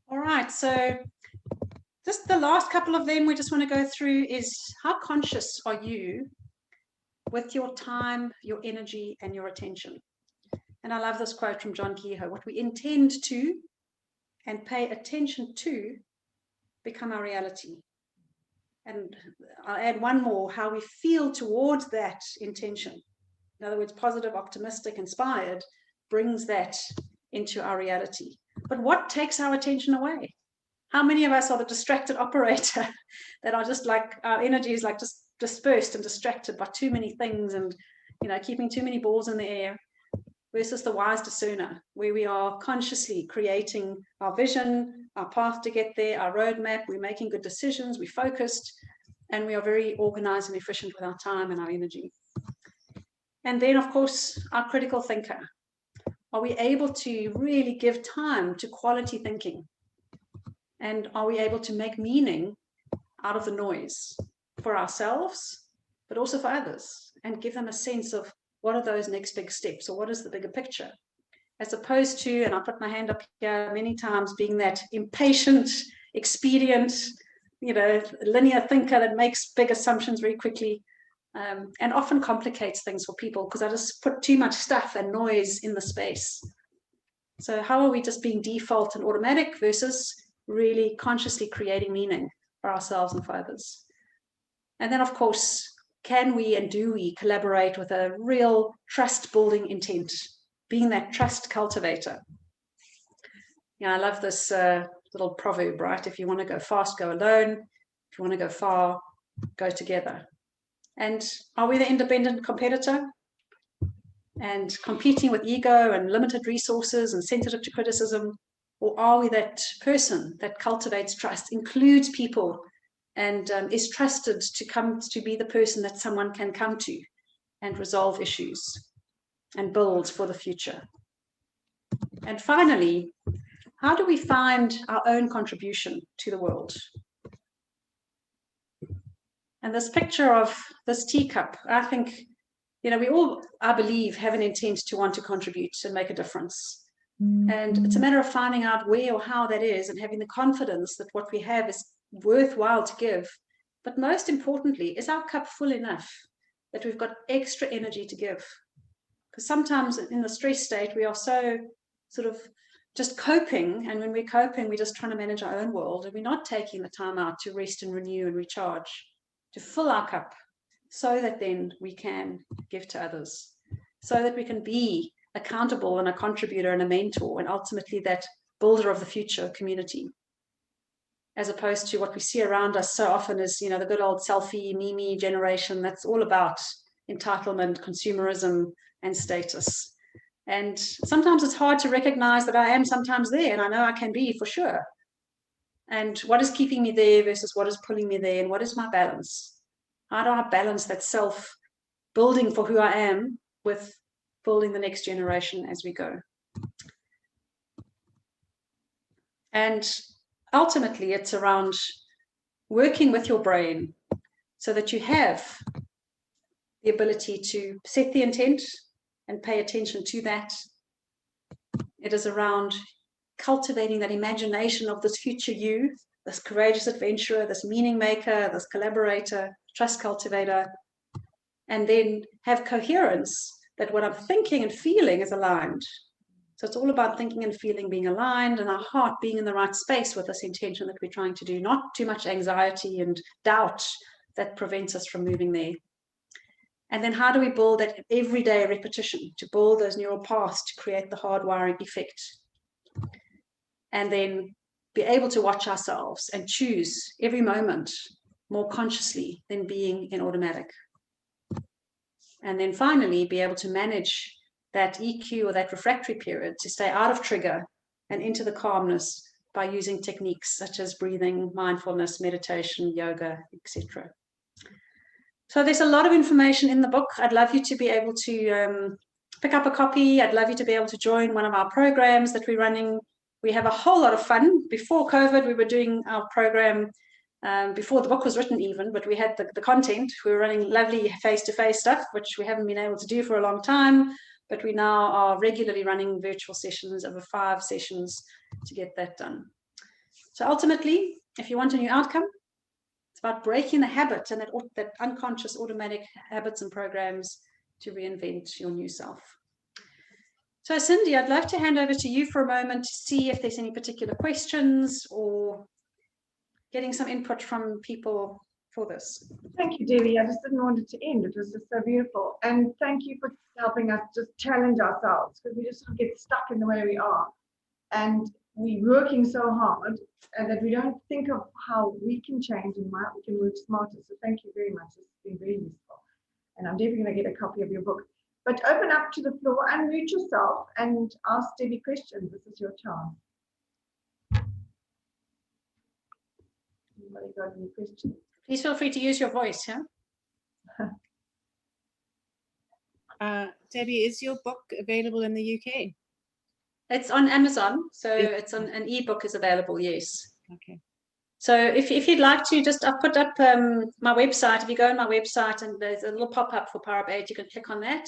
All right, so just the last couple of them we just want to go through is, how conscious are you with your time, your energy, and your attention? And I love this quote from John Kehoe: what we intend to and pay attention to become our reality. And I'll add one more: how we feel towards that intention. In other words, positive, optimistic, inspired, brings that into our reality. But what takes our attention away? How many of us are the distracted operator that are just like, our energy is like just dispersed and distracted by too many things and, keeping too many balls in the air, versus the wise discerner, where we are consciously creating our vision, our path to get there, our roadmap, we're making good decisions, we're focused, and we are very organized and efficient with our time and our energy. And then, of course, our critical thinker. Are we able to really give time to quality thinking? And are we able to make meaning out of the noise for ourselves, but also for others, and give them a sense of what are those next big steps, or what is the bigger picture? As opposed to, and I put my hand up here many times, being that impatient, expedient, linear thinker that makes big assumptions very quickly. And often complicates things for people, because I just put too much stuff and noise in the space. So how are we just being default and automatic versus really consciously creating meaning for ourselves and for others. And then, of course, can we and do we collaborate with a real trust-building intent, being that trust cultivator? I love this little proverb, right? If you want to go fast, go alone. If you want to go far, go together. And are we the independent competitor and competing with ego and limited resources and sensitive to criticism? Or are we that person that cultivates trust, includes people, and is trusted to come to be the person that someone can come to and resolve issues and build for the future? And finally, how do we find our own contribution to the world? And this picture of this teacup, I think, we all, I believe, have an intent to want to contribute and make a difference. And it's a matter of finding out where or how that is and having the confidence that what we have is worthwhile to give. But most importantly, is our cup full enough that we've got extra energy to give? Because sometimes in the stress state, we are so sort of just coping. And when we're coping, we're just trying to manage our own world. And we're not taking the time out to rest and renew and recharge, to fill our cup so that then we can give to others, so that we can be accountable and a contributor and a mentor, and ultimately that builder of the future community, as opposed to what we see around us so often is, the good old selfie, me generation that's all about entitlement, consumerism, and status. And sometimes it's hard to recognize that I am sometimes there, and I know I can be for sure. And what is keeping me there versus what is pulling me there, and what is my balance? How do I balance that self-building for who I am with building the next generation as we go? And ultimately, it's around working with your brain so that you have the ability to set the intent and pay attention to that. It is around cultivating that imagination of this future you, this courageous adventurer, this meaning maker, this collaborator, trust cultivator, and then have coherence that what I'm thinking and feeling is aligned. So it's all about thinking and feeling being aligned, and our heart being in the right space with this intention that we're trying to do, not too much anxiety and doubt that prevents us from moving there. And then how do we build that everyday repetition to build those neural paths to create the hardwiring effect? And then be able to watch ourselves and choose every moment more consciously than being in automatic. And then finally, be able to manage that EQ or that refractory period to stay out of trigger and into the calmness by using techniques such as breathing, mindfulness, meditation, yoga, etc. So there's a lot of information in the book. I'd love you to be able to pick up a copy. I'd love you to be able to join one of our programs that we're running. We have a whole lot of fun. Before COVID, we were doing our program before the book was written even, but we had the content. We were running lovely face-to-face stuff, which we haven't been able to do for a long time, but we now are regularly running virtual sessions over 5 sessions to get that done. So ultimately, if you want a new outcome, it's about breaking the habit and that unconscious automatic habits and programs to reinvent your new self. So Cindy, I'd like to hand over to you for a moment to see if there's any particular questions or getting some input from people for this. Thank you, Debbie. I just didn't want it to end. It was just so beautiful. And thank you for helping us just challenge ourselves, because we just sort of get stuck in the way we are. And we're working so hard and that we don't think of how we can change and how we can work smarter. So thank you very much. It's been very useful. And I'm definitely going to get a copy of your book. But open up to the floor, unmute yourself and ask Debbie questions. This is your chance. Anybody got any questions? Please feel free to use your voice, yeah? Debbie, is your book available in the UK? It's on Amazon, so it's on an ebook is available, yes. Okay. So if you'd like to, just I've put up my website. If you go on my website and there's a little pop-up for Power Up 8, you can click on that.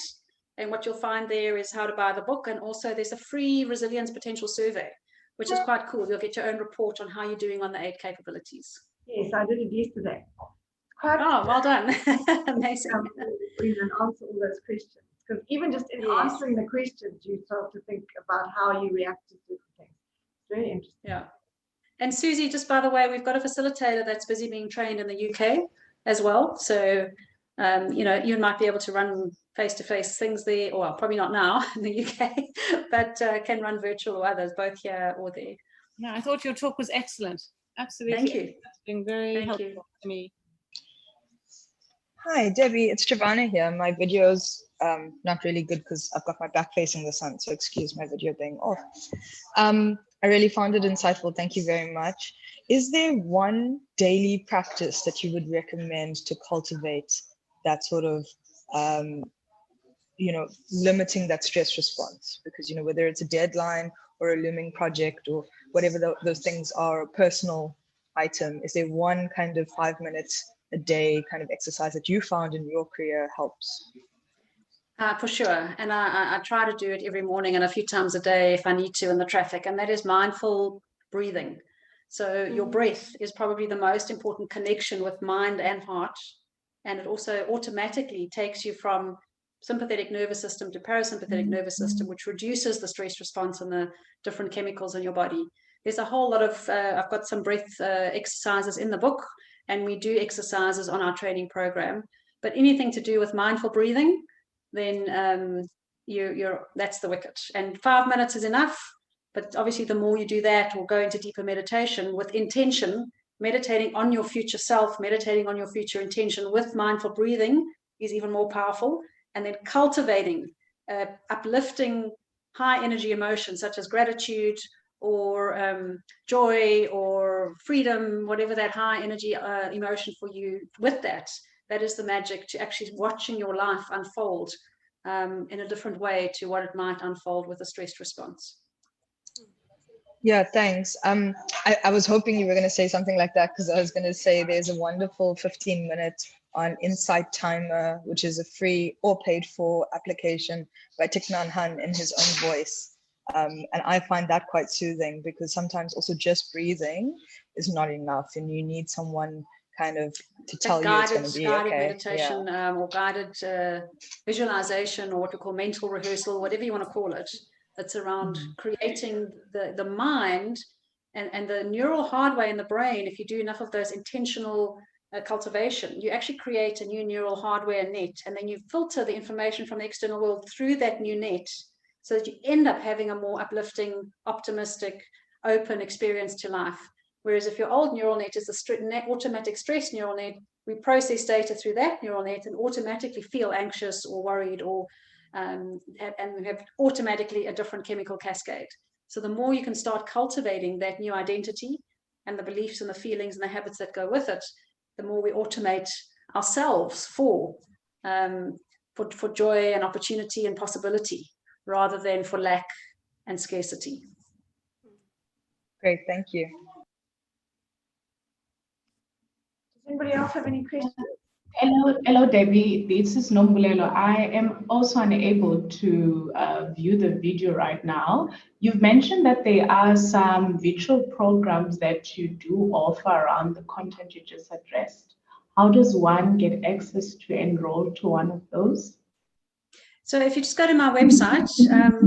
And what you'll find there is how to buy the book. And also there's a free resilience potential survey, which is quite cool. You'll get your own report on how you're doing on the 8 capabilities. Yes, I did it yesterday. Well done. Amazing. We can answer all those questions, because even just in answering the questions, you start to think about how you react to different things. It's very interesting. Yeah. And Susie, just by the way, we've got a facilitator that's busy being trained in the UK as well. So, you might be able to run face-to-face things there, or well, probably not now in the UK, but can run virtual or others, both here or there. Yeah, I thought your talk was excellent. Absolutely. Thank you. It's been very helpful to me. Hi, Debbie. It's Giovanna here. My video's not really good because I've got my back facing the sun, so excuse my video being off. I really found it insightful. Thank you very much. Is there one daily practice that you would recommend to cultivate that sort of, limiting that stress response? Because, whether it's a deadline or a looming project or whatever those things are, a personal item, is there one kind of 5 minutes a day kind of exercise that you found in your career helps? For sure. And I try to do it every morning and a few times a day if I need to in the traffic, and that is mindful breathing. So your breath is probably the most important connection with mind and heart. And it also automatically takes you from sympathetic nervous system to parasympathetic nervous system, which reduces the stress response and the different chemicals in your body. There's a whole lot of, I've got some breath exercises in the book, and we do exercises on our training program. But anything to do with mindful breathing, then that's the wicket. And 5 minutes is enough. But obviously, the more you do that or go into deeper meditation with intention, meditating on your future self, meditating on your future intention with mindful breathing is even more powerful. And then cultivating uplifting high energy emotions such as gratitude or joy or freedom, whatever that high energy emotion for you, with that is the magic to actually watching your life unfold in a different way to what it might unfold with a stressed response. Yeah, thanks. I was hoping you were going to say something like that, because I was going to say there's a wonderful 15-minute on Insight Timer, which is a free or paid for application by Thich Nhat Hanh in his own voice. And I find that quite soothing, because sometimes also just breathing is not enough, and you need someone kind of to tell you it's going to be guided okay. meditation, or guided visualization, or what we call mental rehearsal, whatever you want to call it. It's around creating the mind and the neural hardware in the brain. If you do enough of those intentional cultivation, you actually create a new neural hardware net, and then you filter the information from the external world through that new net, so that you end up having a more uplifting, optimistic, open experience to life. Whereas if your old neural net is the automatic stress neural net, we process data through that neural net and automatically feel anxious or worried, or and we have automatically a different chemical cascade. So the more you can start cultivating that new identity and the beliefs and the feelings and the habits that go with it, the more we automate ourselves for joy and opportunity and possibility, rather than for lack and scarcity. Great, thank you. Does anybody else have any questions? Hello, Debbie. This is Nombulelo. I am also unable to view the video right now. You've mentioned that there are some virtual programs that you do offer around the content you just addressed. How does one get access to enroll to one of those? So if you just go to my website,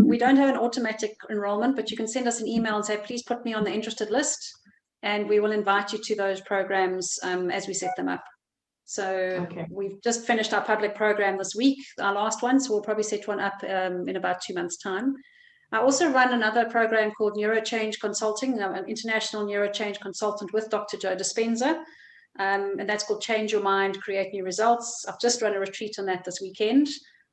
we don't have an automatic enrollment, but you can send us an email and say, please put me on the interested list, and we will invite you to those programs as we set them up. So We've just finished our public program this week, our last one, so we'll probably set one up in about 2 months' time. I also run another program called Neurochange Consulting. I'm an international neurochange consultant with Dr. Joe Dispenza, and that's called Change Your Mind, Create New Results. I've just run a retreat on that this weekend,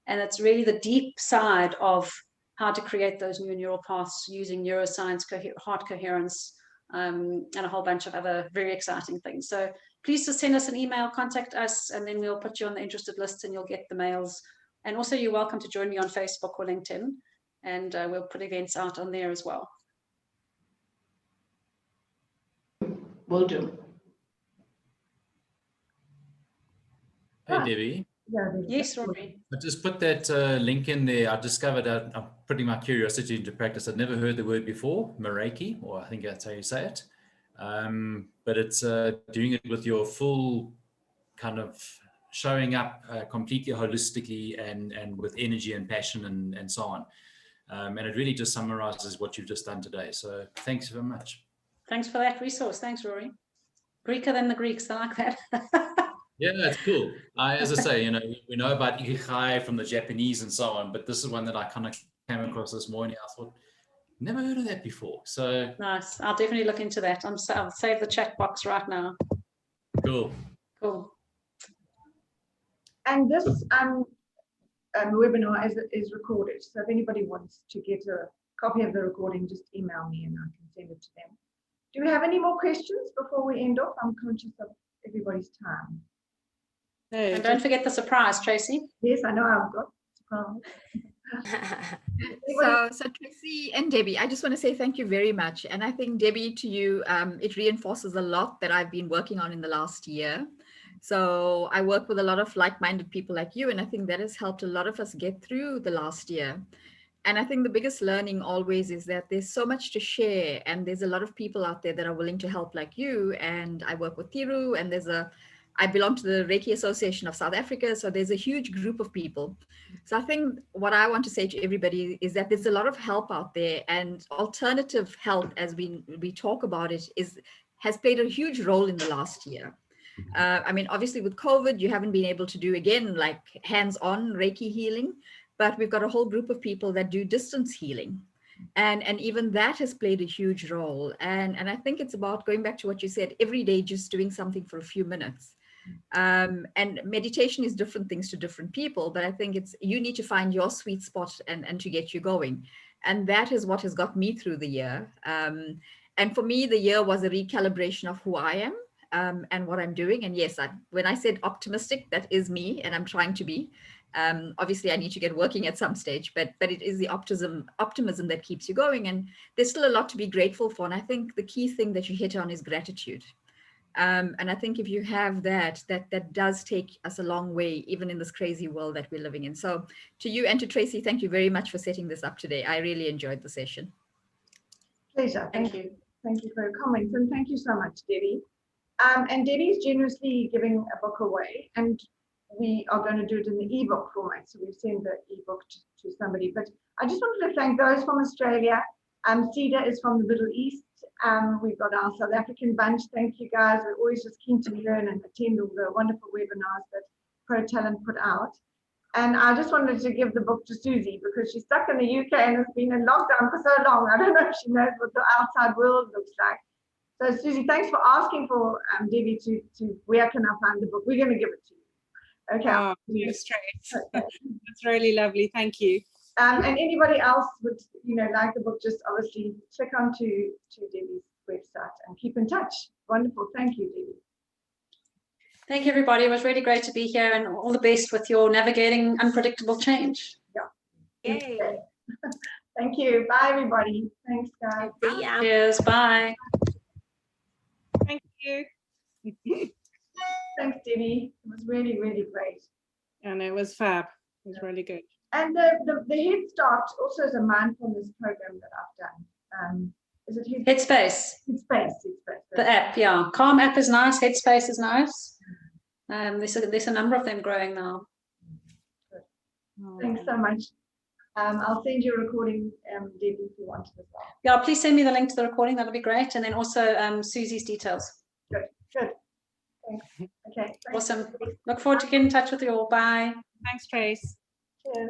and it's really the deep side of how to create those new neural paths using neuroscience, heart coherence, and a whole bunch of other very exciting things. So please just send us an email, contact us, and then we'll put you on the interested list and you'll get the mails. And also you're welcome to join me on Facebook or LinkedIn, and we'll put events out on there as well. Will do. Hey, Debbie. Yes, Rory. I just put that link in there. I discovered I'm putting my curiosity into practice. I'd never heard the word before, Reiki, or I think that's how you say it. But it's doing it with your full kind of showing up completely holistically and with energy and passion and so on. And it really just summarizes what you've just done today. So thanks very much. Thanks for that resource. Thanks, Rory. Greeker than the Greeks. I like that. Yeah, it's cool. As I say, we know about ikigai from the Japanese and so on, but this is one that I kind of came across this morning. I thought, never heard of that before. So nice. I'll definitely look into that. I'll save the chat box right now. cool. Cool. And this webinar is recorded. So if anybody wants to get a copy of the recording, just email me and I can send it to them. Do we have any more questions before we end off? I'm conscious of everybody's time. No, And don't forget the surprise, Tracey. Yes, I know I've got surprise. So Tracey and Debbie, I just want to say thank you very much. And I think, Debbie, to you, it reinforces a lot that I've been working on in the last year. So I work with a lot of like-minded people like you, and I think that has helped a lot of us get through the last year. And I think the biggest learning always is that there's so much to share, and there's a lot of people out there that are willing to help like you. And I work with Thiru, and I belong to the Reiki Association of South Africa. So there's a huge group of people. So I think what I want to say to everybody is that there's a lot of help out there, and alternative health, as we talk about it, has played a huge role in the last year. I mean, obviously with COVID, you haven't been able to do, again, like hands-on Reiki healing, but we've got a whole group of people that do distance healing. And even that has played a huge role. And I think it's about going back to what you said, every day just doing something for a few minutes. And meditation is different things to different people, but I think you need to find your sweet spot and to get you going. And that is what has got me through the year. And for me, the year was a recalibration of who I am. And what I'm doing. And yes, when I said optimistic, that is me, and I'm trying to be. Obviously, I need to get working at some stage, but it is the optimism that keeps you going. And there's still a lot to be grateful for. And I think the key thing that you hit on is gratitude. And I think if you have that does take us a long way, even in this crazy world that we're living in. So to you and to Tracey, thank you very much for setting this up today. I really enjoyed the session. Pleasure. Thank you. Thank you for your comments, and thank you so much, Debbie. And Debbie's generously giving a book away, and we are going to do it in the ebook format. So we've sent the ebook to somebody. But I just wanted to thank those from Australia. Cedar is from the Middle East. We've got our South African bunch. Thank you, guys. We're always just keen to learn and attend all the wonderful webinars that Pro Talent put out. And I just wanted to give the book to Susie because she's stuck in the UK and has been in lockdown for so long. I don't know if she knows what the outside world looks like. So Susie, thanks for asking for Debbie to where can I find the book? We're going to give it to you. Okay. Oh, straight. That's really lovely. Thank you. And anybody else would like the book, just obviously click onto Debbie's website and keep in touch. Wonderful. Thank you, Debbie. Thank you, everybody. It was really great to be here, and all the best with your navigating unpredictable change. Yeah. Yay. Thank you. Bye, everybody. Thanks, guys. Cheers. Bye. Thank you. Thanks, Debbie. It was really, really great. And it was fab. It was really good. And the Head Start also is a mindfulness program that I've done. Is it Headspace? Headspace. The app, yeah. Calm app is nice. Headspace is nice. There's a number of them growing now. Good. Thanks so much. I'll send you a recording, Debbie, if you want it as well. Yeah, please send me the link to the recording. That'll be great. And then also Susie's details. Good. Thanks. Okay. Thanks. Awesome. Look forward to getting in touch with you all. Bye. Thanks, Trace. Cheers.